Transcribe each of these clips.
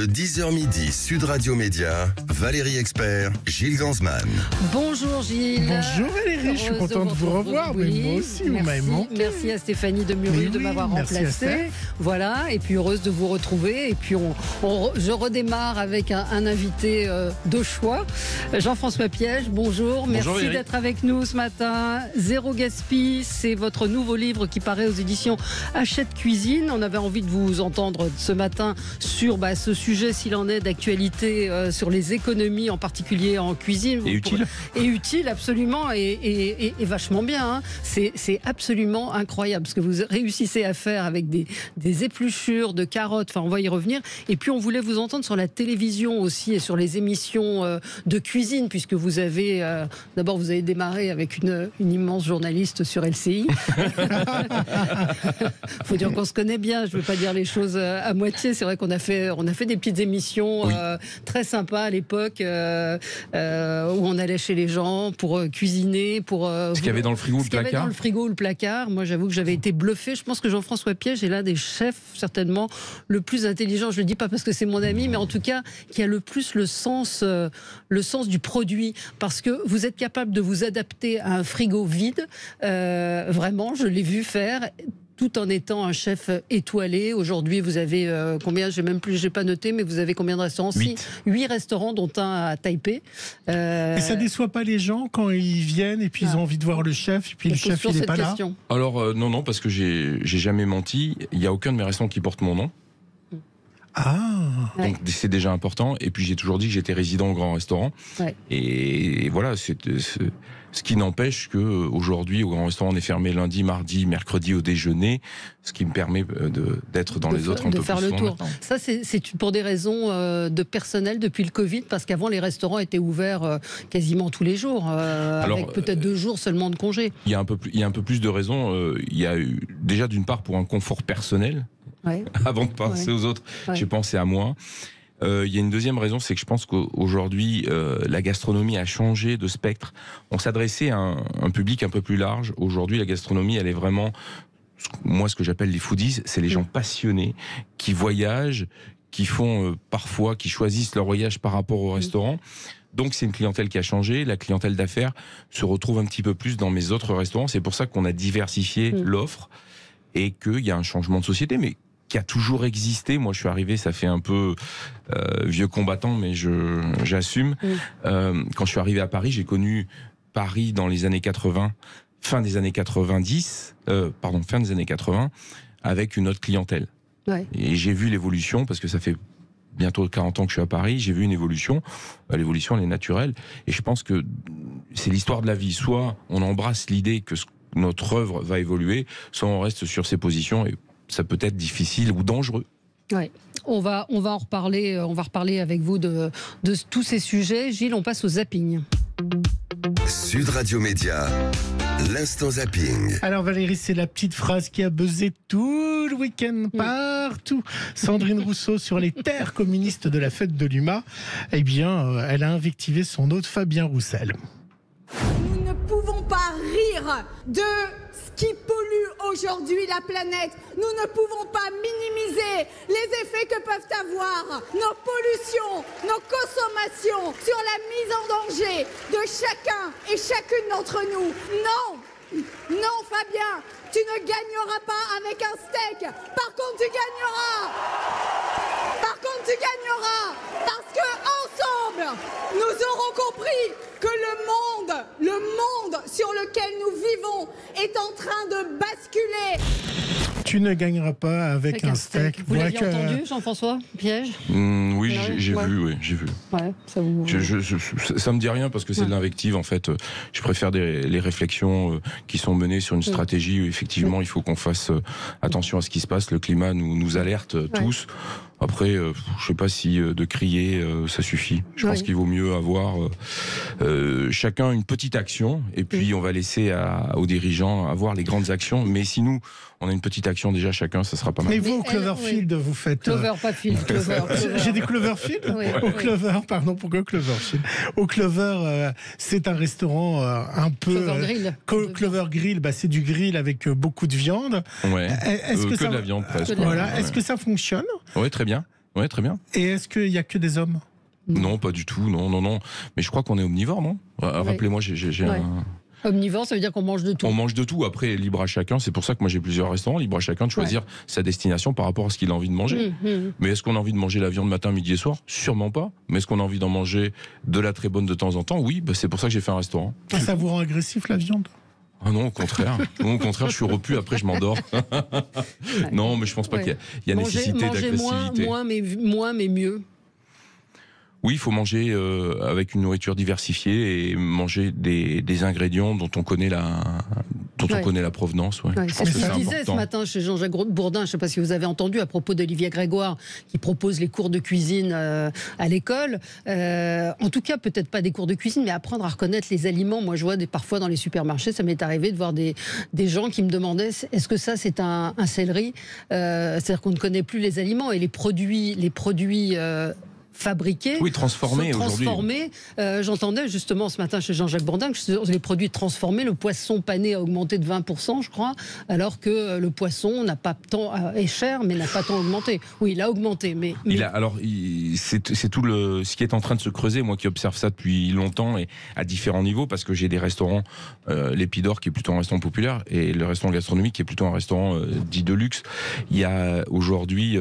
Le 10h midi, Sud Radio Média, Valérie Expert, Gilles Gansman. Bonjour Gilles. Bonjour Valérie, je suis content de vous revoir, mais moi aussi, vous m'avez manqué. Merci à Stéphanie de Muru de m'avoir remplacé. Voilà, et puis heureuse de vous retrouver. Et puis je redémarre avec un invité de choix, Jean-François Piège. Bonjour, merci d'être avec nous ce matin. Zéro Gaspille, c'est votre nouveau livre qui paraît aux éditions Hachette Cuisine. On avait envie de vous entendre ce matin sur ce sujet, s'il en est, d'actualité sur les économies, en particulier en cuisine. Et utile, absolument, et vachement bien. Hein. C'est absolument incroyable ce que vous réussissez à faire avec des épluchures de carottes. Enfin, on va y revenir. Et puis, on voulait vous entendre sur la télévision aussi et sur les émissions de cuisine, puisque vous avez d'abord vous avez démarré avec une immense journaliste sur LCI. Faut dire qu'on se connaît bien. Je veux pas dire les choses à moitié. C'est vrai qu'on a fait des petites émissions très sympas à l'époque où on allait chez les gens pour cuisiner, pour ce qu'il y avait dans le frigo ou le placard. Dans le frigo ou le placard. Moi, j'avoue que j'avais été bluffée. Je pense que Jean-François Piège est l'un des chefs certainement le plus intelligent. Je le dis pas parce que c'est mon ami, mais en tout cas qui a le plus le sens du produit, parce que vous êtes capable de vous adapter à un frigo vide. Vraiment, je l'ai vu faire, tout en étant un chef étoilé. Aujourd'hui, vous avez combien? J'ai pas noté, mais vous avez combien de restaurants? 8 restaurants, dont un à Taipei. Et ça déçoit pas les gens quand ils viennent et puis ils ont envie de voir le chef et puis le chef il est pas là? Alors non, parce que j'ai jamais menti. Il n'y a aucun de mes restaurants qui porte mon nom. Donc c'est déjà important. Et puis j'ai toujours dit que j'étais résident au grand restaurant. Et voilà, ce qui n'empêche qu'aujourd'hui, au grand restaurant, on est fermé lundi, mardi, mercredi au déjeuner, ce qui me permet d'être dans les autres un peu plus souvent. De faire le tour. Ça, c'est pour des raisons de personnel depuis le Covid, parce qu'avant, les restaurants étaient ouverts quasiment tous les jours, avec peut-être 2 jours seulement de congé. Il y a un peu plus de raisons. Il y a eu, déjà, d'une part, pour un confort personnel. Avant de penser aux autres, j'ai pensé à moi. Il y a une deuxième raison, c'est que je pense qu'aujourd'hui, la gastronomie a changé de spectre. On s'adressait à un public un peu plus large. Aujourd'hui, la gastronomie, elle est vraiment, moi, ce que j'appelle les foodies, c'est les gens passionnés qui voyagent, qui font parfois, qui choisissent leur voyage par rapport au restaurant. Donc c'est une clientèle qui a changé. La clientèle d'affaires se retrouve un petit peu plus dans mes autres restaurants. C'est pour ça qu'on a diversifié l'offre et qu'il y a un changement de société, mais qui a toujours existé. Moi, je suis arrivé, ça fait un peu vieux combattant, mais j'assume. Quand je suis arrivé à Paris, j'ai connu Paris dans les années 80, fin des années 80, avec une autre clientèle. Et j'ai vu l'évolution, parce que ça fait bientôt 40 ans que je suis à Paris, j'ai vu une évolution. L'évolution, elle est naturelle. Et je pense que c'est l'histoire de la vie. Soit on embrasse l'idée que notre œuvre va évoluer, soit on reste sur ses positions, et ça peut être difficile ou dangereux. On va en reparler. On va reparler avec vous de tous ces sujets. Gilles, on passe au zapping. Sud Radio Média, l'instant zapping. Alors Valérie, c'est la petite phrase qui a buzzé tout le week-end partout. Sandrine Rousseau sur les terres communistes de la fête de l'UMA. Eh bien, elle a invectivé son hôte Fabien Roussel. Nous ne pouvons pas rire de ce qui pollue aujourd'hui la planète. Nous ne pouvons pas minimiser les effets que peuvent avoir nos pollutions, nos consommations sur la mise en danger de chacun et chacune d'entre nous. Non, Fabien, tu ne gagneras pas avec un steak. Par contre, tu gagneras parce que ensemble, nous aurons compris que le monde sur lequel nous vivons est en train de basculer. Tu ne gagneras pas avec un steak. Vous l'aviez entendu, Jean-François Piège? Oui, j'ai vu. Ça me dit rien, parce que c'est de l'invective, en fait. Je préfère les réflexions qui sont menées sur une stratégie où effectivement il faut qu'on fasse attention à ce qui se passe. Le climat nous alerte tous. Après, je ne sais pas si de crier, ça suffit. Je pense qu'il vaut mieux avoir chacun une petite action, et puis on va laisser aux dirigeants avoir les grandes actions. Mais si nous, on a une petite action déjà chacun, ça sera pas mal. Mais vous, au Cloverfield, vous faites... Clover, pas Field. Clover. J'ai dit Cloverfield Au Clover, pardon, pourquoi Cloverfield? Au Clover, c'est un restaurant un peu... Clover Grill. Clover Grill, c'est du grill avec beaucoup de viande. Est-ce que de la viande, presque. Voilà. Est-ce que ça fonctionne? Oui, très bien. Ouais, très bien. Et est-ce qu'il n'y a que des hommes? Non, pas du tout, non. Mais je crois qu'on est omnivore, non? Rappelez-moi, j'ai un... Omnivore, ça veut dire qu'on mange de tout. On mange de tout, après, libre à chacun. C'est pour ça que moi j'ai plusieurs restaurants, libre à chacun de choisir sa destination par rapport à ce qu'il a envie de manger. Mais est-ce qu'on a envie de manger la viande matin, midi et soir? Sûrement pas. Mais est-ce qu'on a envie d'en manger de la très bonne de temps en temps? Oui, c'est pour ça que j'ai fait un restaurant. Ça vous rend agressif, la viande? Ah non, au contraire. Non, au contraire, je suis repu, après je m'endors. Non, mais je pense pas qu'il y a nécessité d'agressivité. Moins, mais mieux. Oui, il faut manger avec une nourriture diversifiée et manger des ingrédients dont on connaît la provenance. Ouais. C'est ce que je disais ce matin chez Jean-Jacques Bourdin. Je ne sais pas si vous avez entendu à propos d'Olivier Grégoire qui propose les cours de cuisine à l'école. En tout cas, peut-être pas des cours de cuisine, mais apprendre à reconnaître les aliments. Moi, je vois parfois dans les supermarchés, ça m'est arrivé de voir des gens qui me demandaient est-ce que ça c'est un céleri? C'est-à-dire qu'on ne connaît plus les aliments et les produits fabriqués, transformés aujourd'hui. J'entendais justement ce matin chez Jean-Jacques Bourdin que sur les produits transformés, le poisson pané a augmenté de 20%, je crois, alors que le poisson n'a pas tant est cher, mais n'a pas tant augmenté. Oui, il a augmenté, mais c'est tout ce qui est en train de se creuser. Moi qui observe ça depuis longtemps et à différents niveaux, parce que j'ai des restaurants, l'Épidore qui est plutôt un restaurant populaire et le restaurant gastronomique qui est plutôt un restaurant dit de luxe. Il y a aujourd'hui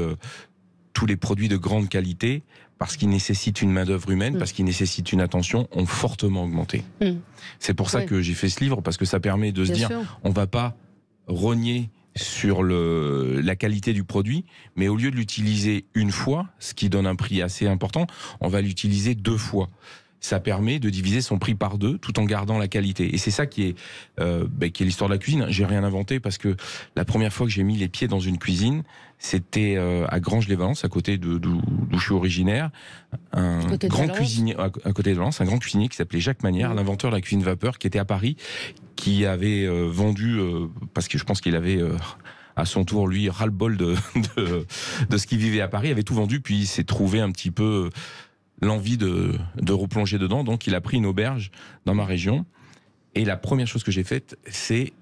tous les produits de grande qualité, parce qu'ils nécessitent une main-d'œuvre humaine, parce qu'ils nécessitent une attention, ont fortement augmenté. C'est pour ça que j'ai fait ce livre, parce que ça permet de se dire, on ne va pas rogner sur la qualité du produit, mais au lieu de l'utiliser une fois, ce qui donne un prix assez important, on va l'utiliser 2 fois. Ça permet de diviser son prix par 2 tout en gardant la qualité. Et c'est ça qui est l'histoire de la cuisine. J'ai rien inventé parce que la première fois que j'ai mis les pieds dans une cuisine, c'était à Granges-les-Valences, à côté d'où je suis originaire. Un grand cuisinier, à côté de Valence, un grand cuisinier qui s'appelait Jacques Manière, l'inventeur de la cuisine vapeur, qui était à Paris, qui avait vendu, parce que je pense qu'il avait... à son tour, lui, ras-le-bol de ce qu'il vivait à Paris, avait tout vendu, puis il s'est trouvé un petit peu l'envie de replonger dedans. Donc il a pris une auberge dans ma région. Et la première chose que j'ai faite, c'est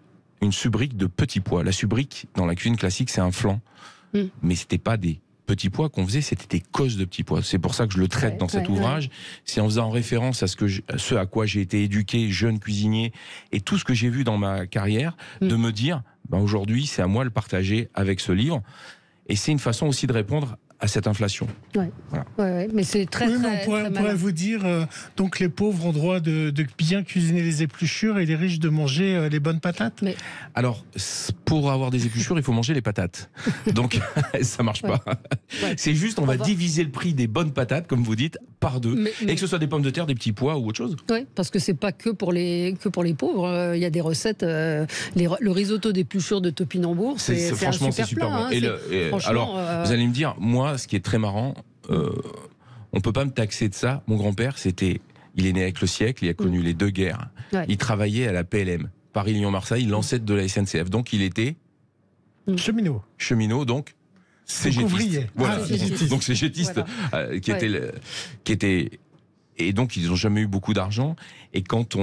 une subrique de petits pois. La subrique, dans la cuisine classique, c'est un flan. Mais c'était pas des petits pois qu'on faisait, c'était des cosses de petits pois. C'est pour ça que je le traite dans cet ouvrage. C'est en faisant référence à ce à quoi j'ai été éduqué, jeune cuisinier, et tout ce que j'ai vu dans ma carrière, de me dire, aujourd'hui, c'est à moi de le partager avec ce livre. Et c'est une façon aussi de répondre à cette inflation. Mais c'est très, on pourrait vous dire, donc les pauvres ont droit de bien cuisiner les épluchures et les riches de manger les bonnes patates. Alors, pour avoir des épluchures, il faut manger les patates. Donc, ça marche pas. C'est juste, on va diviser le prix des bonnes patates, comme vous dites, par 2. Et que ce soit des pommes de terre, des petits pois ou autre chose. Oui, parce que c'est pas que pour les pauvres. Il y a des recettes. Le risotto d'épluchures de topinambour, c'est franchement, c'est super bon. Alors, vous allez me dire, moi, ce qui est très marrant, on peut pas me taxer de ça. Mon grand-père, il est né avec le siècle, il a connu les 2 guerres. Il travaillait à la PLM, Paris-Lyon-Marseille, l'ancêtre de la SNCF. Donc il était cheminot, donc cégétiste. Voilà. Donc cégétiste, qui était. Et donc ils n'ont jamais eu beaucoup d'argent. Et quand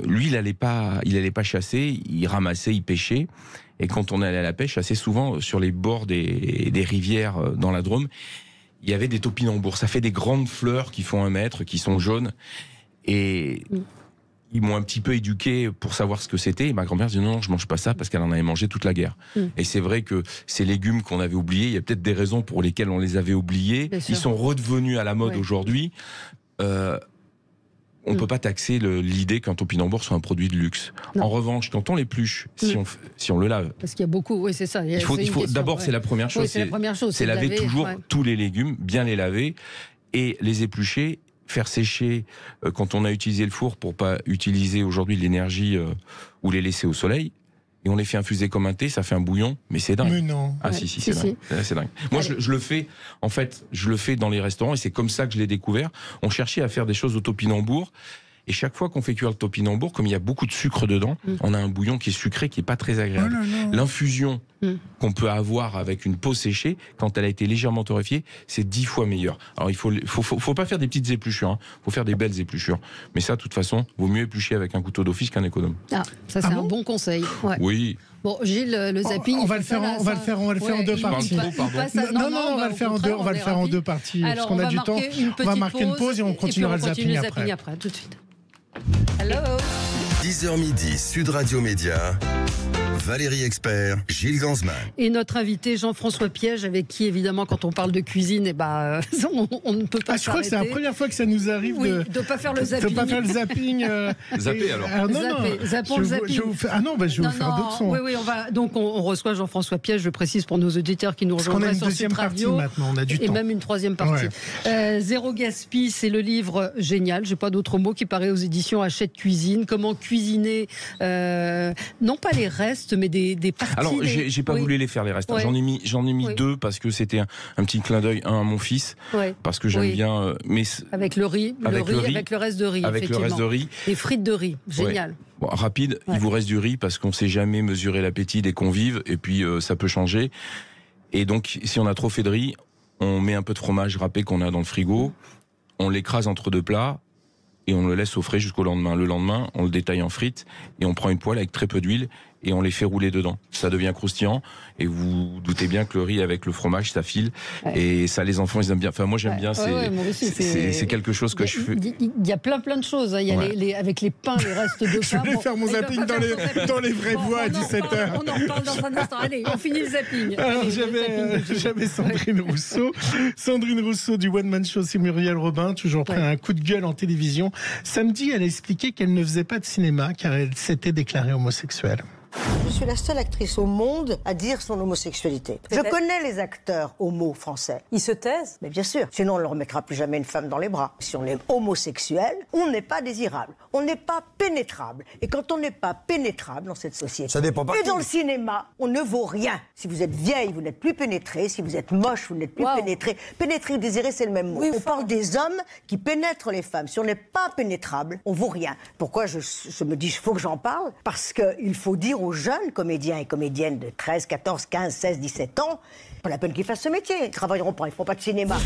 lui, il allait pas chasser, il ramassait, il pêchait. Et quand on allait à la pêche, assez souvent sur les bords des rivières dans la Drôme, il y avait des topinambours. Ça fait des grandes fleurs qui font 1 mètre, qui sont jaunes. Et ils m'ont un petit peu éduqué pour savoir ce que c'était. Et ma grand-mère disait non, je mange pas ça parce qu'elle en avait mangé toute la guerre. Et c'est vrai que ces légumes qu'on avait oubliés, il y a peut-être des raisons pour lesquelles on les avait oubliés. Ils sont redevenus à la mode aujourd'hui. On ne peut pas taxer l'idée qu'un topinambour soit un produit de luxe. En revanche, quand on l'épluche, si on le lave... Parce qu'il y a beaucoup, oui, c'est ça. D'abord, c'est la première chose. C'est laver toujours tous les légumes, bien les laver et les éplucher, faire sécher quand on a utilisé le four pour pas utiliser aujourd'hui l'énergie ou les laisser au soleil. Et on les fait infuser comme un thé, ça fait un bouillon, mais c'est dingue. Mais non. Ah si, c'est dingue. C'est dingue. Moi, je le fais, en fait, dans les restaurants, et c'est comme ça que je l'ai découvert. On cherchait à faire des choses au topinambour, et chaque fois qu'on fait cuire le topinambour, comme il y a beaucoup de sucre dedans, on a un bouillon qui est sucré, qui est pas très agréable. L'infusion qu'on peut avoir avec une peau séchée, quand elle a été légèrement torréfiée, c'est 10 fois meilleur. Alors il faut pas faire des petites épluchures, faut faire des belles épluchures. Mais ça, de toute façon, vaut mieux éplucher avec un couteau d'office qu'un économe. Ah, ça c'est un bon conseil. Oui. Bon, Gilles, le zapping. On va le faire en deux parties. Non, on va le faire en deux parties. Alors, parce qu'on a du temps. On va marquer une pause et on continuera le zapping après. Tout de suite. Hello. 10h midi, Sud Radio Média. Valérie Expert, Gilles Gansman. Et notre invité Jean-François Piège, avec qui évidemment quand on parle de cuisine, on ne peut pas s'arrêter. Je crois que c'est la première fois que ça nous arrive de ne pas faire le zapping. De pas faire le zapping. Zapper alors. Zappons le zapping. Je vais vous faire d'autres sons. Oui, on reçoit Jean-François Piège, je précise pour nos auditeurs qui nous rejoindraient sur Sud Radio. On a une deuxième partie maintenant, on a du temps. Et même une troisième partie. Ouais. Zéro Gaspille, c'est le livre génial, j'ai pas d'autre mot, qui paraît aux éditions Hachette Cuisine. Comment cuisiner, non pas les restes, mais des parties. Alors, j'ai pas voulu les faire les restes. Ouais. J'en ai mis deux parce que c'était un petit clin d'œil, un à mon fils, parce que j'aime bien. Mais avec le riz, avec le reste de riz. Avec le reste de riz. Les frites de riz, génial. Ouais. Bon, rapide, il vous reste du riz parce qu'on sait jamais mesurer l'appétit des convives et puis ça peut changer. Et donc, si on a trop fait de riz, on met un peu de fromage râpé qu'on a dans le frigo, on l'écrase entre deux plats. Et on le laisse au frais jusqu'au lendemain. Le lendemain, on le détaille en frites et on prend une poêle avec très peu d'huile et on les fait rouler dedans. Ça devient croustillant et vous doutez bien que le riz avec le fromage, ça file. Et ça, les enfants, ils aiment bien. Enfin, moi, j'aime bien. C'est quelque chose que je fais. Il y a plein de choses. Il y a avec les pains, les restes de pain. Je voulais faire mon zapping dans les vraies voies à 17h. On en parle dans un instant. Allez, on finit le zapping. Alors, j'avais Sandrine Rousseau. Sandrine Rousseau du One Man Show, c'est Muriel Robin, toujours prêt à un coup de gueule en télévision. Samedi, elle a expliqué qu'elle ne faisait pas de cinéma car elle s'était déclarée homosexuelle. Je suis la seule actrice au monde à dire son homosexualité. Je connais les acteurs homo français. Ils se taisent? Mais bien sûr, sinon on ne leur remettra plus jamais une femme dans les bras. Si on est homosexuel, on n'est pas désirable, on n'est pas pénétrable. Et quand on n'est pas pénétrable dans cette société, ça dépend pas. Et dans le cinéma, on ne vaut rien. Si vous êtes vieille, vous n'êtes plus pénétrée. Si vous êtes moche, vous n'êtes plus pénétrée. Pénétrer ou désirer, c'est le même mot. On parle des hommes qui pénètrent les femmes. Si on n'est pas pénétrable, on vaut rien. Pourquoi je me dis, il faut que j'en parle? Parce qu'il faut dire aux jeunes comédiens et comédiennes de 13, 14, 15, 16, 17 ans, pas la peine qu'ils fassent ce métier. Ils ne travailleront pas, ils ne feront pas de cinéma.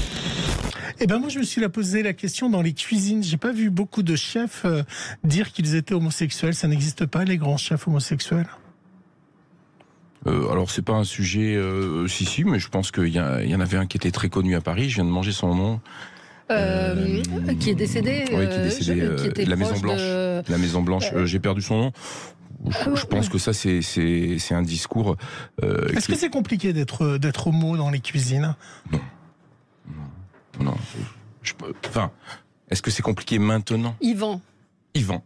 Eh ben moi, je me suis posé la question dans les cuisines. J'ai pas vu beaucoup de chefs dire qu'ils étaient homosexuels. Ça n'existe pas, les grands chefs homosexuels? Alors, c'est pas un sujet... si, mais je pense qu'il y en avait un qui était très connu à Paris. Je viens de manger son nom. Qui est décédé. Oui, qui est décédé. La Maison Blanche. La Maison Blanche. J'ai perdu son nom. Je pense que ça, c'est un discours... Est-ce que c'est compliqué d'être homo dans les cuisines? Non. Enfin, est-ce que c'est compliqué maintenant? Yvan.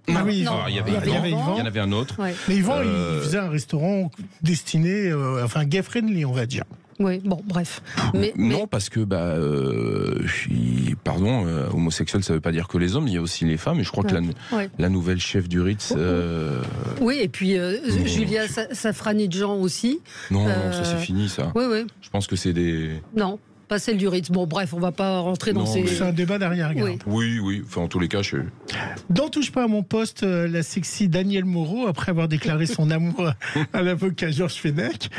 Ah oui, non. Il y en avait un autre. Ouais. Mais Yvan, il faisait un restaurant destiné, gay-friendly, on va dire. Oui, bon, bref. Non, parce que, homosexuel, ça veut pas dire que les hommes, il y a aussi les femmes, et je crois que la nouvelle chef du Ritz... Oui, et puis Julia Safranidjian aussi. Non, ça c'est fini, ça. Oui. Je pense que c'est des... Non. Pas celle du Ritz. Bon, bref, on va pas rentrer dans ces... C'est un débat d'arrière-garde. Oui. Enfin, en tous les cas, Dans Touche pas à mon poste, la sexy Danielle Moreau, après avoir déclaré son amour à l'avocat Georges Fenech.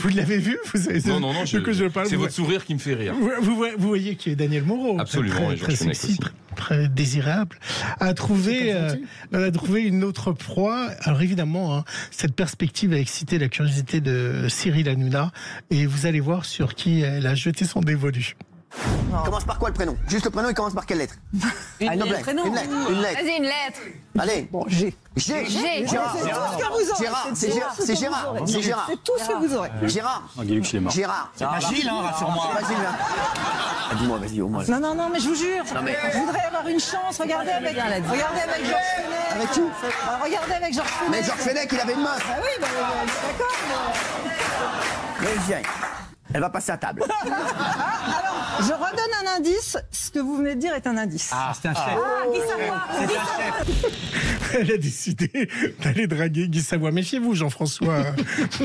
Vous l'avez vu? Non, c'est votre sourire qui me fait rire. Vous voyez qui est Danielle Moreau. Absolument, très sexy, aussi. Très désirable, a trouvé une autre proie. Alors évidemment, cette perspective a excité la curiosité de Cyril Hanouna, et vous allez voir sur qui elle a jeté son dévolu. Il commence par quoi le prénom? Juste le prénom, il commence par quelle lettre? Une lettre. Vas-y, une lettre. Allez. Bon, G. Gérard. C'est Gérard. C'est Gérard. C'est tout ce que vous aurez. Gérard. Guilux, il est mort. Gérard. C'est pas Gilles, rassure-moi. Vas-y, viens. Dis-moi, vas-y, au moins. Non, mais je vous jure. Je voudrais avoir une chance. Regardez avec Georges Fenech. Avec qui? Regardez avec Georges Fenech. Mais Georges Fenech, il avait une meuf. Ah oui, d'accord. Mais viens. Elle va passer à table. Alors, je redonne un indice. Ce que vous venez de dire est un indice. Ah, c'est un chef. Guy Savoy. Elle a décidé d'aller draguer Guy Savoy. Méfiez-vous, Jean-François.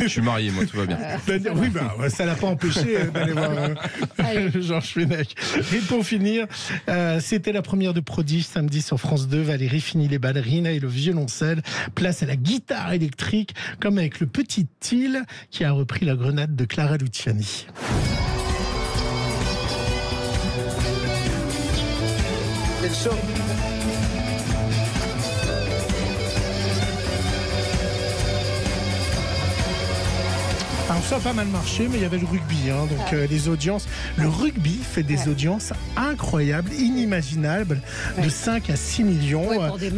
Je suis marié, moi, tout va bien. Oui, ça l'a pas empêché d'aller voir Georges Fenech. Et pour finir, c'était la première de Prodige samedi sur France 2. Valérie finit les ballerines et le violoncelle. Place à la guitare électrique, comme avec le petit Thiel qui a repris la grenade de Clara Luciani. C'est le show. Ça a pas mal marché, mais il y avait le rugby. Donc les audiences. Le rugby fait des audiences incroyables, inimaginables, de 5 à 6 millions. Oui, pour des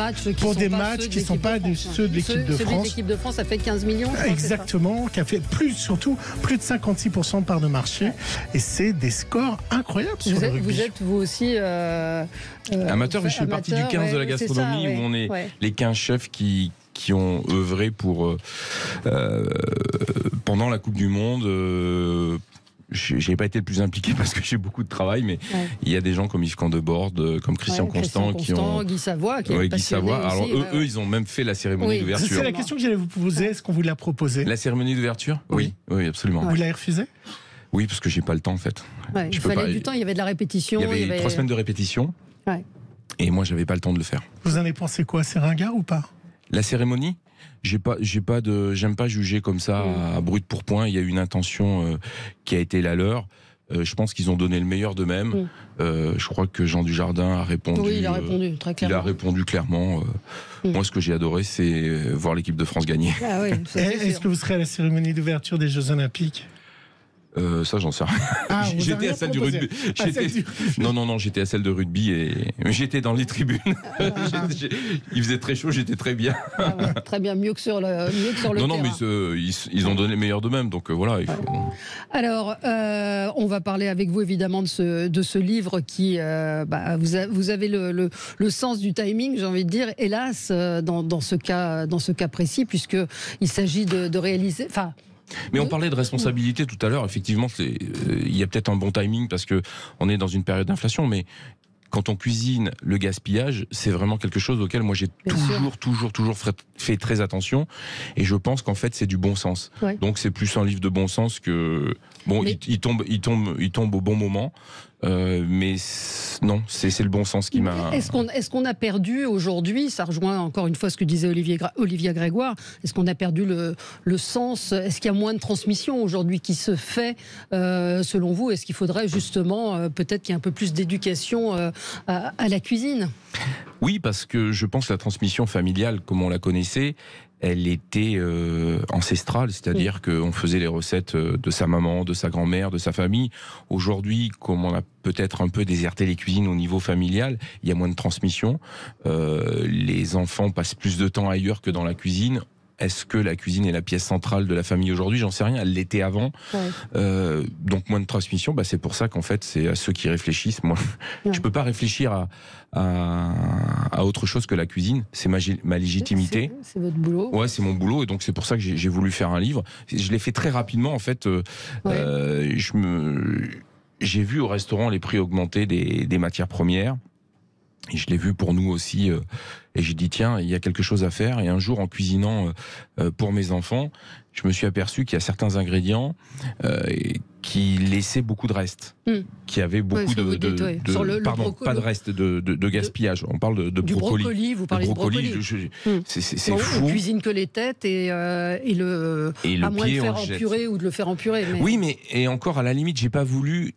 matchs qui ne sont pas ceux de l'équipe de France. Celui de l'équipe de France, ça fait 15 millions. Exactement, qui a fait plus de 56% de part de marché. Et c'est des scores incroyables sur le rugby. Vous êtes vous aussi amateur, je fais partie du 15 de la gastronomie, où on est les 15 chefs qui ont œuvré pour pendant la Coupe du Monde. J'ai pas été le plus impliqué parce que j'ai beaucoup de travail, mais il y a des gens comme Yves Candebord, comme Christian Constant, qui ont Guy Savoie, qui est passionné aussi. Alors eux, ils ont même fait la cérémonie d'ouverture. C'est la question que j'allais vous poser. Est-ce qu'on vous l'a proposé? La cérémonie d'ouverture? Oui, absolument. Vous l'avez refusé? Oui, parce que j'ai pas le temps en fait. Il fallait du temps. Il y avait de la répétition. Il y avait 3 semaines de répétition. Et moi, j'avais pas le temps de le faire. Vous en avez pensé quoi? C'est ringard ou pas? La cérémonie, j'aime pas juger comme ça à brut pour point. Il y a une intention qui a été la leur. Je pense qu'ils ont donné le meilleur d'eux-mêmes. Je crois que Jean Dujardin a répondu. Oui, il a répondu très clairement. Il a répondu clairement. Moi, ce que j'ai adoré, c'est voir l'équipe de France gagner. Ah oui, est-ce que vous serez à la cérémonie d'ouverture des Jeux Olympiques? Ça, j'en sais rien. J'étais à celle du rugby. Non, j'étais à celle de rugby et j'étais dans les tribunes. Il faisait très chaud, j'étais très bien. Très bien, mieux que sur le terrain. Non, mais ils ont donné le meilleur d'eux-mêmes, donc voilà. Alors, on va parler avec vous évidemment de ce livre qui, vous avez le sens du timing, j'ai envie de dire, hélas, dans ce cas précis, puisque il s'agit de réaliser. Mais on parlait de responsabilité tout à l'heure. Effectivement, il y a peut-être un bon timing parce que on est dans une période d'inflation, mais quand on cuisine, le gaspillage, c'est vraiment quelque chose auquel moi j'ai toujours fait très attention. Et je pense qu'en fait, c'est du bon sens. Donc c'est plus un livre de bon sens que il tombe au bon moment. Mais non, c'est le bon sens qui m'a... Est-ce qu'on a perdu aujourd'hui, ça rejoint encore une fois ce que disait Olivia Grégoire, est-ce qu'on a perdu le sens? Est-ce qu'il y a moins de transmission aujourd'hui qui se fait selon vous? Est-ce qu'il faudrait justement peut-être qu'il y ait un peu plus d'éducation à la cuisine? Oui, parce que je pense que la transmission familiale, comme on la connaissait, elle était ancestrale, c'est-à-dire qu'on faisait les recettes de sa maman, de sa grand-mère, de sa famille. Aujourd'hui, comme on a peut-être un peu déserté les cuisines au niveau familial, il y a moins de transmission. Les enfants passent plus de temps ailleurs que dans la cuisine. Est-ce que la cuisine est la pièce centrale de la famille aujourd'hui? J'en sais rien, elle l'était avant. Donc moins de transmission, c'est pour ça qu'en fait c'est à ceux qui réfléchissent. Moi, je peux pas réfléchir à autre chose que la cuisine. C'est ma légitimité. C'est votre boulot. Ouais, c'est mon boulot et donc c'est pour ça que j'ai voulu faire un livre. Je l'ai fait très rapidement en fait. J'ai vu au restaurant les prix augmenter des matières premières. Et je l'ai vu pour nous aussi, et j'ai dit tiens, il y a quelque chose à faire. Et un jour, en cuisinant pour mes enfants, je me suis aperçu qu'il y a certains ingrédients qui laissaient beaucoup de reste, qui avaient beaucoup pas de reste, de gaspillage. On parle de brocoli. Vous parlez de brocoli. C'est fou. On cuisine que les têtes et le à moins de faire en purée ou de le faire en purée. Mais... Oui, mais et encore à la limite, j'ai pas voulu.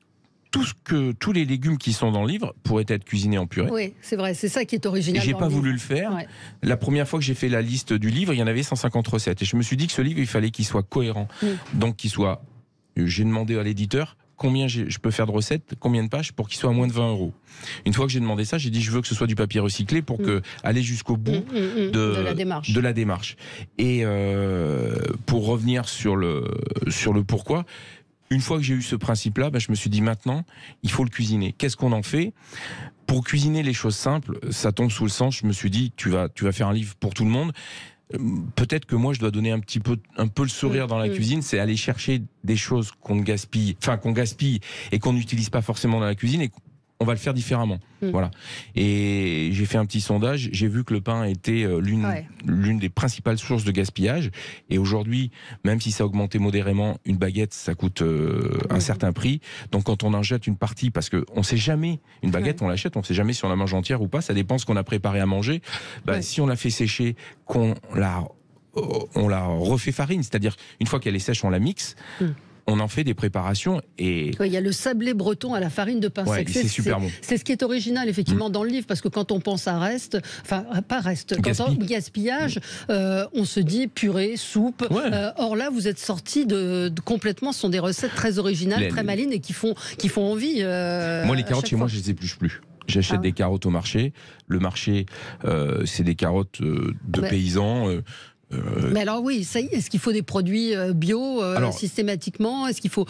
Tous les légumes qui sont dans le livre pourraient être cuisinés en purée. Oui, c'est vrai, c'est ça qui est original. Et j'ai pas voulu le faire. Ouais. La première fois que j'ai fait la liste du livre, il y en avait 150 recettes. Et je me suis dit que ce livre, il fallait qu'il soit cohérent. Donc qu'il soit... J'ai demandé à l'éditeur combien je peux faire de recettes, combien de pages pour qu'il soit à moins de 20 €. Une fois que j'ai demandé ça, j'ai dit je veux que ce soit du papier recyclé pour aller jusqu'au bout de la démarche. Et pour revenir sur le pourquoi... Une fois que j'ai eu ce principe-là, je me suis dit maintenant, il faut le cuisiner. Qu'est-ce qu'on en fait? Pour cuisiner les choses simples, ça tombe sous le sens. Je me suis dit, tu vas faire un livre pour tout le monde. Peut-être que moi, je dois donner un peu le sourire dans la cuisine, c'est aller chercher des choses qu'on gaspille et qu'on n'utilise pas forcément dans la cuisine et on va le faire différemment. Voilà. Et j'ai fait un petit sondage, j'ai vu que le pain était l'une des principales sources de gaspillage. Et aujourd'hui, même si ça a augmenté modérément, une baguette, ça coûte un certain prix. Donc quand on en jette une partie, parce qu'on ne sait jamais, une baguette, on l'achète, on ne sait jamais si on la mange entière ou pas, ça dépend ce qu'on a préparé à manger. Si on la fait sécher, on la refait farine, c'est-à-dire une fois qu'elle est sèche, on la mixe. on en fait des préparations et... Il y a le sablé breton à la farine de pain sec. C'est super bon. C'est ce qui est original, effectivement, dans le livre, parce que quand on pense à gaspillage, on se dit purée, soupe. Or là, vous êtes sortis de complètement, ce sont des recettes très originales, très malines et qui font envie. Moi, les carottes, chez moi, je les épluche plus. J'achète des carottes au marché. Le marché, c'est des carottes de paysans. Mais alors oui, est-ce qu'il faut des produits bio systématiquement? Est-ce qu'il faut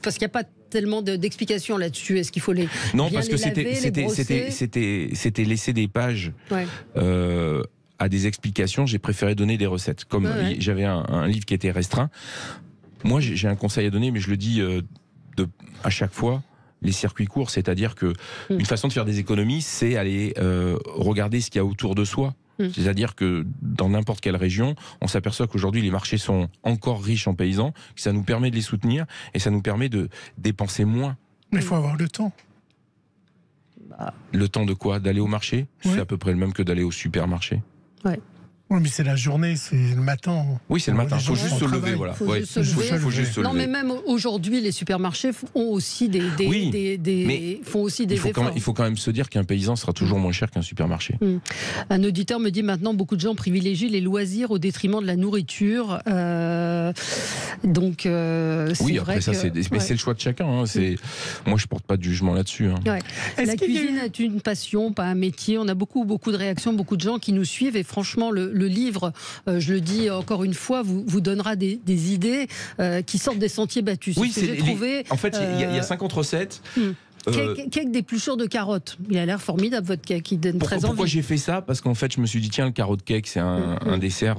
parce qu'il n'y a pas tellement d'explications là-dessus. Est-ce qu'il faut les non, bien parce que c'était laisser des pages à des explications. J'ai préféré donner des recettes. Comme j'avais un livre qui était restreint. Moi, j'ai un conseil à donner, mais je le dis à chaque fois. Les circuits courts, c'est-à-dire que une façon de faire des économies, c'est aller regarder ce qu'il y a autour de soi. C'est-à-dire que dans n'importe quelle région, on s'aperçoit qu'aujourd'hui les marchés sont encore riches en paysans, que ça nous permet de les soutenir et ça nous permet de dépenser moins. Mais il faut avoir le temps. Le temps de quoi? D'aller au marché? C'est à peu près le même que d'aller au supermarché. Oui, mais c'est la journée, c'est le matin. Oui, c'est le matin. Il faut juste se lever, voilà. Faut juste se lever. Non, mais même aujourd'hui, les supermarchés ont aussi des efforts. Il faut quand même se dire qu'un paysan sera toujours moins cher qu'un supermarché. Un auditeur me dit maintenant, beaucoup de gens privilégient les loisirs au détriment de la nourriture. Donc, oui, après ça, c'est le choix de chacun. Moi, je porte pas de jugement là-dessus. La cuisine est une passion, pas un métier. On a beaucoup de réactions, beaucoup de gens qui nous suivent et franchement, le livre, je le dis encore une fois, vous donnera des idées qui sortent des sentiers battus. Oui, c'est trouvé. En fait, il y a 50 recettes. Cake d'épluchure de carottes. Il a l'air formidable, votre cake. Il donne très envie. Pourquoi j'ai fait ça? Parce qu'en fait, je me suis dit, tiens, le carotte cake, c'est un dessert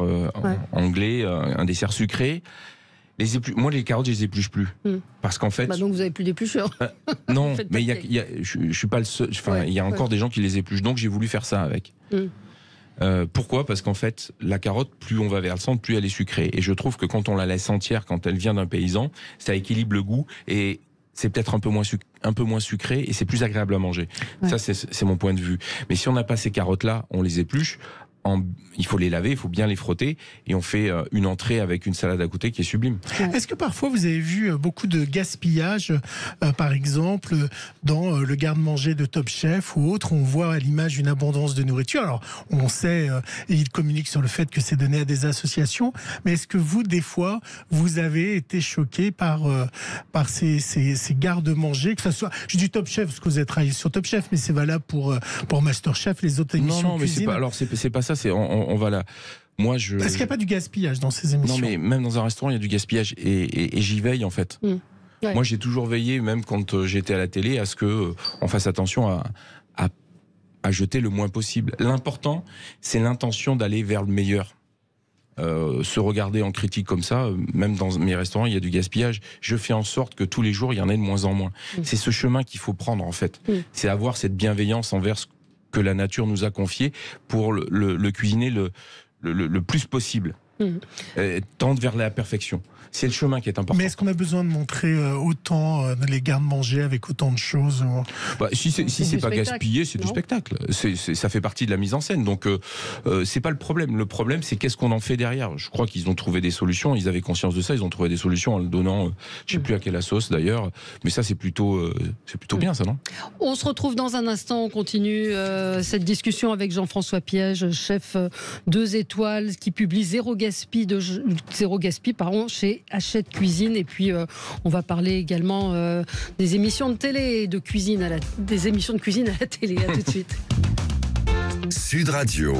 anglais, un dessert sucré. Moi, les carottes, je les épluche plus. Parce qu'en fait... donc, vous avez plus d'épluchures. Non, mais je suis pas le seul. Il y a encore des gens qui les épluchent. Donc, j'ai voulu faire ça avec. Pourquoi? Parce qu'en fait, la carotte, plus on va vers le centre, plus elle est sucrée. Et je trouve que quand on la laisse entière, quand elle vient d'un paysan, ça équilibre le goût et c'est peut-être un peu moins sucré et c'est plus agréable à manger. Ça, c'est mon point de vue. Mais si on n'a pas ces carottes-là, on les épluche. Il faut les laver, il faut bien les frotter et on fait une entrée avec une salade à côté qui est sublime. Est-ce que parfois vous avez vu beaucoup de gaspillage, par exemple dans le garde-manger de Top Chef ou autre, on voit à l'image une abondance de nourriture. Alors on sait, et il communique sur le fait que c'est donné à des associations, mais est-ce que vous, des fois, vous avez été choqué par ces garde-manger, que ce soit, je dis Top Chef parce que vous avez travaillé sur Top Chef, mais c'est valable pour Masterchef, les autres émissions. Non, mais c'est pas ça. On va là. Est-ce qu'il n'y a pas du gaspillage dans ces émissions? Non, mais même dans un restaurant, il y a du gaspillage et j'y veille en fait. Moi, j'ai toujours veillé, même quand j'étais à la télé, à ce que on fasse attention à jeter le moins possible. L'important, c'est l'intention d'aller vers le meilleur. Se regarder en critique comme ça, même dans mes restaurants, il y a du gaspillage. Je fais en sorte que tous les jours, il y en ait de moins en moins. C'est ce chemin qu'il faut prendre en fait. C'est avoir cette bienveillance envers ce que la nature nous a confié pour le cuisiner le plus possible. Tendre vers la perfection. C'est le chemin qui est important. Mais est-ce qu'on a besoin de montrer autant les garde-manger avec autant de choses? Si c'est pas gaspillé, c'est du spectacle. Ça fait partie de la mise en scène. Donc c'est pas le problème. Le problème, c'est qu'est-ce qu'on en fait derrière. Je crois qu'ils ont trouvé des solutions. Ils avaient conscience de ça. Ils ont trouvé des solutions en le donnant. Je sais plus à quelle la sauce d'ailleurs. Mais ça, c'est plutôt bien, ça, non? On se retrouve dans un instant. On continue cette discussion avec Jean-François Piège, chef 2 étoiles, qui publie Zéro Gaspille chez Hachette Cuisine. Et puis on va parler également des émissions de télé de cuisine des émissions de cuisine à la télé. À tout de suite. Sud Radio,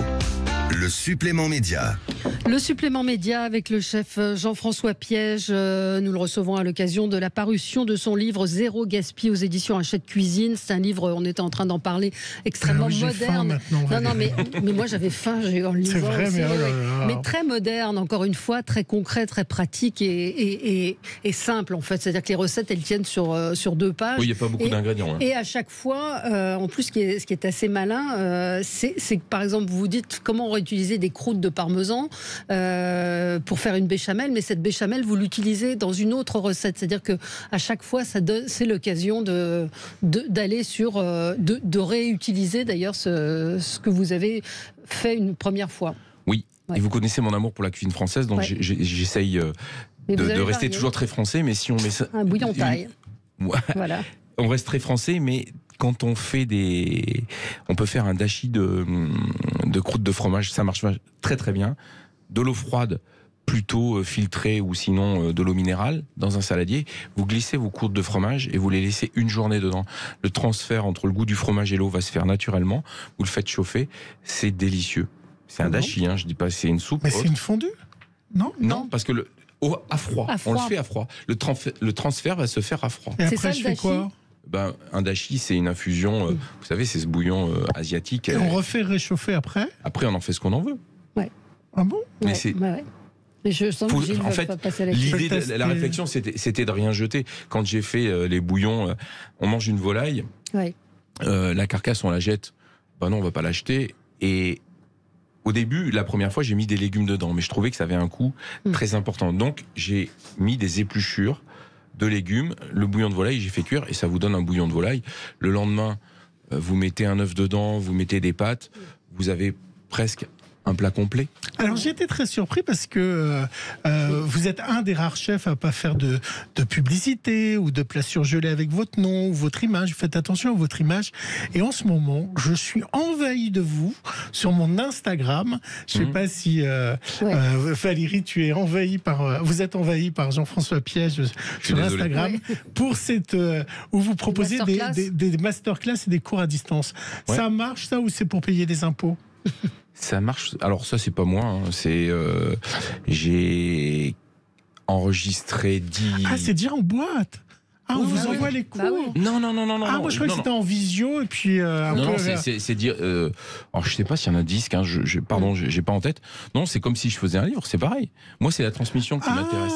le supplément média. Le supplément média avec le chef Jean-François Piège. Nous le recevons à l'occasion de la parution de son livre Zéro Gaspille aux éditions Hachette Cuisine. C'est un livre, on était en train d'en parler, extrêmement moderne. Mais moi j'avais faim en le lisant. C'est vrai, mais très moderne, encore une fois, très concret, très pratique et simple en fait. C'est-à-dire que les recettes, elles tiennent sur 2 pages. Oui, il n'y a pas beaucoup d'ingrédients. Et à chaque fois, en plus, ce qui est assez malin, c'est que par exemple, vous vous dites comment réutiliser des croûtes de parmesan pour faire une béchamel, mais cette béchamel, vous l'utilisez dans une autre recette. C'est-à-dire que à chaque fois, c'est l'occasion d'aller de réutiliser d'ailleurs ce que vous avez fait une première fois. Oui. Et vous connaissez mon amour pour la cuisine française, donc j'essaye de rester toujours très français, mais si on met ça... Un bouillon thaï. Voilà. On reste très français, mais quand on fait on peut faire un dashi de croûte de fromage, ça marche très très bien. De l'eau froide, plutôt filtrée, ou sinon de l'eau minérale, dans un saladier. Vous glissez vos croûtes de fromage et vous les laissez une journée dedans. Le transfert entre le goût du fromage et l'eau va se faire naturellement. Vous le faites chauffer, c'est délicieux. C'est un dashi, je dis pas, c'est une soupe. Mais c'est une fondue ? Non, parce que à froid. On le fait à froid. Le transfert va se faire à froid. Et après, je fais quoi ? Un dashi, c'est une infusion, vous savez, c'est ce bouillon asiatique. Et on refait réchauffer après ? Après, on en fait ce qu'on en veut. Ouais. Ah bon ? Mais je sens que Gilles en fait, va passer à la l'idée, la réflexion, c'était de rien jeter. Quand j'ai fait les bouillons, on mange une volaille, la carcasse, on la jette. Non, on va pas l'acheter. Et au début, la première fois, j'ai mis des légumes dedans, mais je trouvais que ça avait un coût très important. Donc, j'ai mis des épluchures de légumes, le bouillon de volaille, j'ai fait cuire, et ça vous donne un bouillon de volaille. Le lendemain, vous mettez un œuf dedans, vous mettez des pâtes, vous avez presque un plat complet. Alors j'ai été très surpris parce que vous êtes un des rares chefs à pas faire de publicité ou de plats surgelés avec votre nom ou votre image. Faites attention à votre image. Et en ce moment, je suis envahi de vous sur mon Instagram. Je sais pas si Valérie, vous êtes envahi par Jean-François Piège sur Instagram pour cette où vous proposez des masterclass et des cours à distance. Ouais. Ça marche ça ou c'est pour payer des impôts? Ça marche. Alors ça, c'est pas moi. C'est j'ai enregistré 10. Ah, c'est déjà en boîte. Ah, on vous envoie les cours. Non. Ah, moi je crois que c'était en visio et puis. Non, c'est dire. Alors je sais pas s'il y en a 10, 15. Pardon, j'ai pas en tête. Non, c'est comme si je faisais un livre. C'est pareil. Moi, c'est la transmission qui m'intéresse.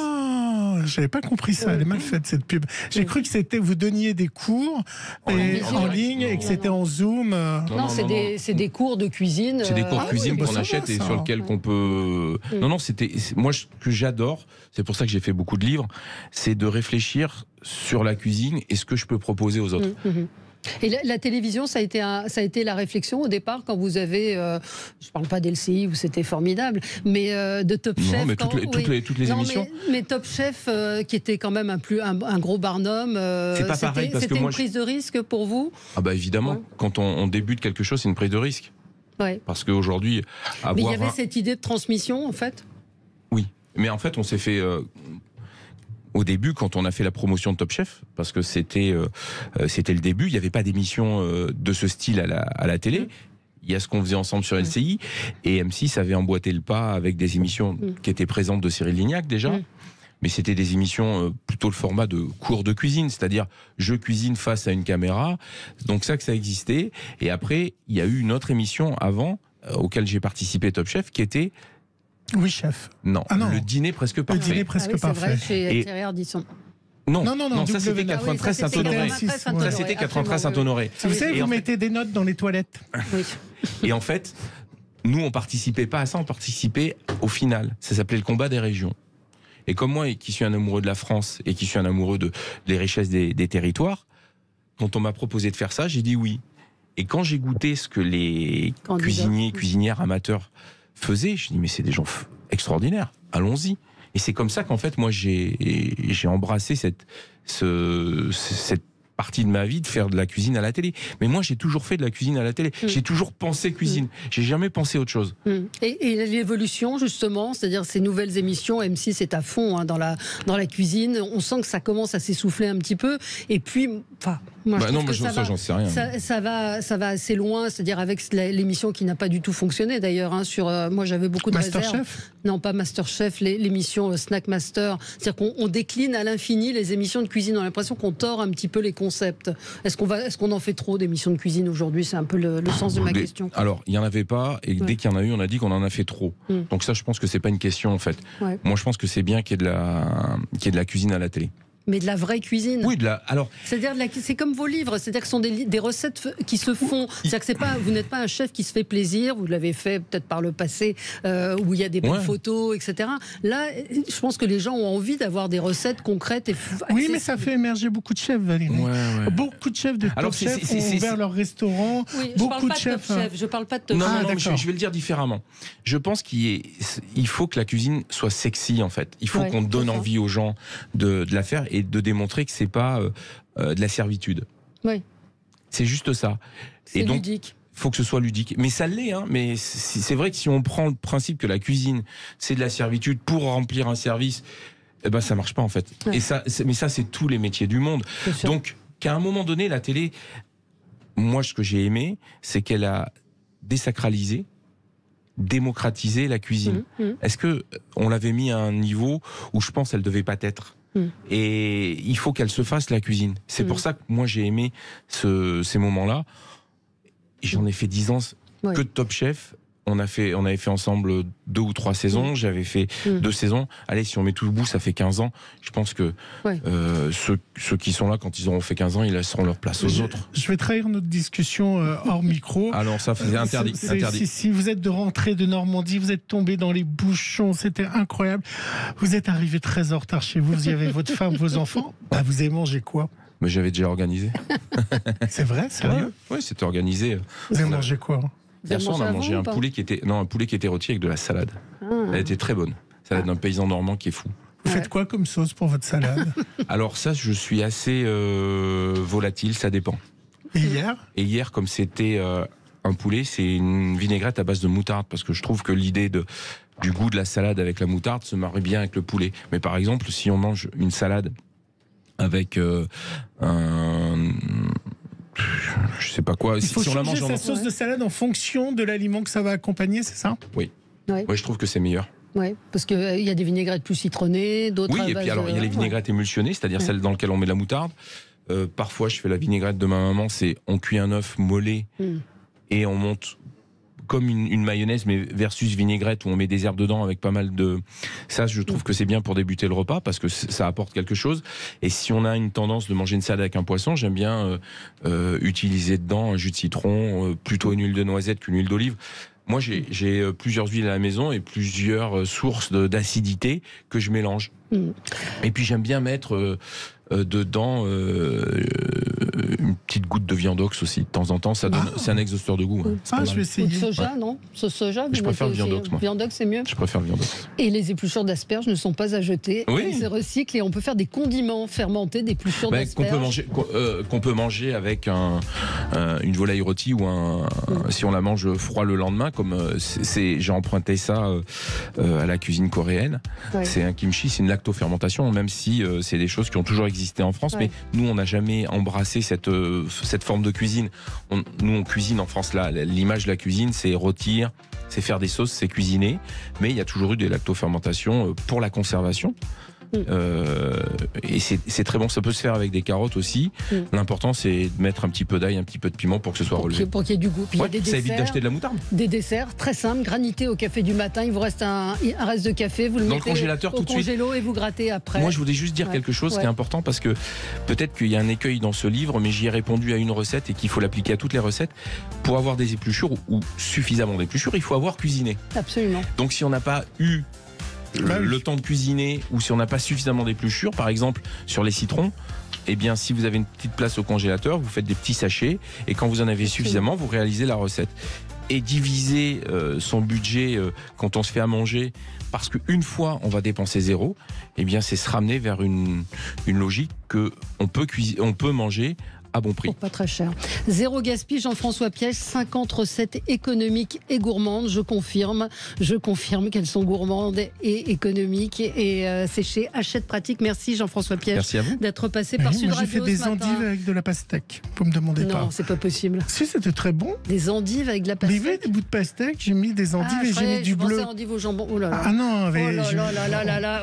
J'avais pas compris ça, elle est mal faite cette pub. J'ai cru que c'était vous donniez des cours en ligne et que c'était en Zoom. Non, c'est des cours de cuisine. C'est des cours de cuisine qu'on achète et sur lesquels qu'on peut. Non, moi ce que j'adore, c'est pour ça que j'ai fait beaucoup de livres, c'est de réfléchir sur la cuisine et ce que je peux proposer aux autres. Et la télévision, ça a été la réflexion au départ quand vous avez, je parle pas d'LCI où c'était formidable, mais de Top Chef. Non, mais toutes les émissions. Mais Top Chef, qui était quand même un gros barnum. C'est pas pareil parce que c'était une prise de risque pour vous. Ah bah évidemment, quand on débute quelque chose, c'est une prise de risque. Ouais. Parce qu'aujourd'hui, mais il y avait cette idée de transmission en fait. Oui, mais en fait, on s'est fait. Au début, quand on a fait la promotion de Top Chef, parce que c'était le début, il n'y avait pas d'émission de ce style à la télé. Il y a ce qu'on faisait ensemble sur LCI, et M6 avait emboîté le pas avec des émissions qui étaient présentes de Cyril Lignac déjà. Mais c'était des émissions plutôt le format de cours de cuisine, c'est-à-dire je cuisine face à une caméra. Donc ça existait. Et après, il y a eu une autre émission avant, auquel j'ai participé, Top Chef, qui était... Oui, chef. Non, le dîner presque parfait. Le dîner presque parfait. C'est vrai, chez Thierry Ardisson. Non, ça c'était 93 Saint-Honoré. Ça c'était 93 Saint-Honoré. Vous savez, vous mettez des notes dans les toilettes. Oui. Et en fait, nous on participait pas à ça, on participait au final. Ça s'appelait le combat des régions. Et comme moi, qui suis un amoureux de la France et qui suis un amoureux des richesses des territoires, quand on m'a proposé de faire ça, j'ai dit oui. Et quand j'ai goûté ce que les cuisinières amateurs faisaient, je dis mais c'est des gens extraordinaires, allons-y. Et c'est comme ça qu'en fait moi j'ai embrassé cette partie de ma vie de faire de la cuisine à la télé. Mais moi j'ai toujours fait de la cuisine à la télé. J'ai toujours pensé cuisine. J'ai jamais pensé autre chose. Et l'évolution justement, c'est-à-dire ces nouvelles émissions, M6 est à fond dans la cuisine. On sent que ça commence à s'essouffler un petit peu. Et puis, moi je trouve que j'en sais rien. Ça va assez loin, c'est-à-dire avec l'émission qui n'a pas du tout fonctionné d'ailleurs. Sur moi j'avais beaucoup de réserves. Non, pas Masterchef, l'émission Snack Master. C'est-à-dire qu'on décline à l'infini les émissions de cuisine. On a l'impression qu'on tord un petit peu les concepts. Est-ce qu'on en fait trop d'émissions de cuisine aujourd'hui? C'est un peu le sens de ma question. Alors, il n'y en avait pas, et dès qu'il y en a eu, on a dit qu'on en a fait trop. Donc ça, je pense que c'est pas une question en fait. Moi, je pense que c'est bien qu'il y ait de la cuisine à la télé. Mais de la vraie cuisine. Oui, alors. C'est-à-dire, c'est comme vos livres, c'est-à-dire que ce sont des recettes qui se font. C'est-à-dire que vous n'êtes pas un chef qui se fait plaisir, vous l'avez fait peut-être par le passé, où il y a des belles photos, etc. Là, je pense que les gens ont envie d'avoir des recettes concrètes et oui, mais ça fait émerger beaucoup de chefs, Valérie. Beaucoup de chefs de top chefs ont ouvert leur restaurant. Oui, beaucoup de chefs. Je parle pas de top chef. Non, je vais le dire différemment. Je pense qu'il faut que la cuisine soit sexy, en fait. Il faut qu'on donne envie aux gens de la faire et de démontrer que c'est pas de la servitude. Oui. C'est juste ça. C'est ludique. Il faut que ce soit ludique. Mais ça l'est, hein. Mais c'est vrai que si on prend le principe que la cuisine, c'est de la servitude pour remplir un service, eh ben, ça marche pas, en fait. Ouais. Mais ça, c'est tous les métiers du monde. Donc, qu'à un moment donné, la télé, moi, ce que j'ai aimé, c'est qu'elle a désacralisé, démocratisé la cuisine. Est-ce que on l'avait mis à un niveau où je pense qu'elle devait pas être? Et il faut qu'elle se fasse, la cuisine. C'est pour ça que moi j'ai aimé ces moments-là. J'en ai fait 10 ans que de Top Chef. On avait fait ensemble 2 ou 3 saisons. J'avais fait 2 saisons. Allez, si on met tout le bout, ça fait 15 ans. Je pense que ceux qui sont là, quand ils auront fait 15 ans, ils laisseront leur place aux autres. Je vais trahir notre discussion hors micro. Ah non, ça faisait interdit. Si vous êtes de rentrée de Normandie, vous êtes tombé dans les bouchons, c'était incroyable. Vous êtes arrivé très en retard chez vous. Vous y avez votre femme, vos enfants. Vous avez mangé quoi? Mais j'avais déjà organisé. C'est vrai, sérieux? Oui, c'était organisé. Vous avez mangé quoi? Hier soir, on a mangé un poulet qui était rôti avec de la salade. Elle était très bonne. Salade d'un paysan normand qui est fou. Vous faites quoi comme sauce pour votre salade? Alors ça, je suis assez volatile, ça dépend. Et hier? Et hier, comme c'était un poulet, c'est une vinaigrette à base de moutarde, parce que je trouve que l'idée du goût de la salade avec la moutarde se marie bien avec le poulet. Mais par exemple, si on mange une salade avec je sais pas quoi. Il faut si on la mange sa sauce de salade en fonction de l'aliment que ça va accompagner, c'est ça? Oui. Ouais, je trouve que c'est meilleur. Oui, parce qu'il y a des vinaigrettes plus citronnées, d'autres. Oui, et puis alors il y a les vinaigrettes émulsionnées, c'est-à-dire celles dans lesquelles on met de la moutarde. Parfois, je fais la vinaigrette de ma maman, c'est on cuit un œuf mollet et on monte comme une mayonnaise, mais versus vinaigrette où on met des herbes dedans avec pas mal de... Ça, je trouve que c'est bien pour débuter le repas parce que ça apporte quelque chose. Et si on a une tendance de manger une salade avec un poisson, j'aime bien utiliser dedans un jus de citron, plutôt une huile de noisette qu'une huile d'olive. Moi, j'ai plusieurs huiles à la maison et plusieurs sources d'acidité que je mélange. Et puis, j'aime bien mettre dedans une petite goutte de viandox aussi. De temps en temps, ça donne, c'est un exhausteur de goût. Hein. Je vais essayer. Ou de soja, non? Soja, je préfère le viandox, moi. Viandox, c'est mieux? Je préfère le viandox. Et les épluchures d'asperges ne sont pas à jeter. Oui. C'est recyclé. On peut faire des condiments fermentés d'épluchures d'asperges. Qu'on peut manger avec une volaille rôtie ou si on la mange froid le lendemain, comme j'ai emprunté ça à la cuisine coréenne. Ouais. C'est un kimchi, c'est une lactofermentation, même si c'est des choses qui ont toujours existé en France, mais nous on n'a jamais embrassé cette forme de cuisine. Nous on cuisine en France, l'image de la cuisine c'est rôtir, c'est faire des sauces, c'est cuisiner, mais il y a toujours eu des lactofermentations pour la conservation. Et c'est très bon, ça peut se faire avec des carottes aussi. L'important c'est de mettre un petit peu d'ail, un petit peu de piment pour que ce soit relevé. Pour qu'il y ait du goût. Puis ouais, il y a des ça évite d'acheter de la moutarde. Des desserts très simples, granités au café du matin. Il vous reste un reste de café, vous le mettez dans le congélateur tout de suite. Et vous grattez après. Moi je voulais juste dire quelque chose qui est important parce que peut-être qu'il y a un écueil dans ce livre, mais j'y ai répondu à une recette et qu'il faut l'appliquer à toutes les recettes. Pour avoir des épluchures ou suffisamment d'épluchures, il faut avoir cuisiné. Absolument. Donc si on n'a pas eu le temps de cuisiner ou si on n'a pas suffisamment d'épluchures, par exemple sur les citrons, eh bien si vous avez une petite place au congélateur, vous faites des petits sachets et quand vous en avez suffisamment, vous réalisez la recette. Et diviser son budget quand on se fait à manger, parce qu'une fois on va dépenser 0, eh bien c'est se ramener vers une logique que on peut manger à bon prix. Pour pas très cher. 0 gaspille, Jean-François Piège, 50 recettes économiques et gourmandes. Je confirme qu'elles sont gourmandes et économiques. Et c'est chez Hachette Pratique. Merci Jean-François Piège. Merci à vous. D'être passé par Sud Radio. J'ai fait des endives avec de la pastèque. Vous me demandez pas. Non, c'est pas possible. Si, c'était très bon. Des endives avec de la pastèque. Des bouts de pastèque, j'ai mis des endives et j'ai mis du bleu. Endives au jambon. Oh là là. Ah non, mais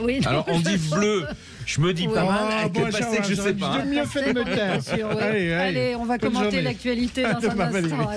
oui. Alors endive bleu, je me dis pas mal. Avec le pastèque, je sais pas. J'ai mieux fait de me taire. Allez, on va commenter l'actualité dans un instant.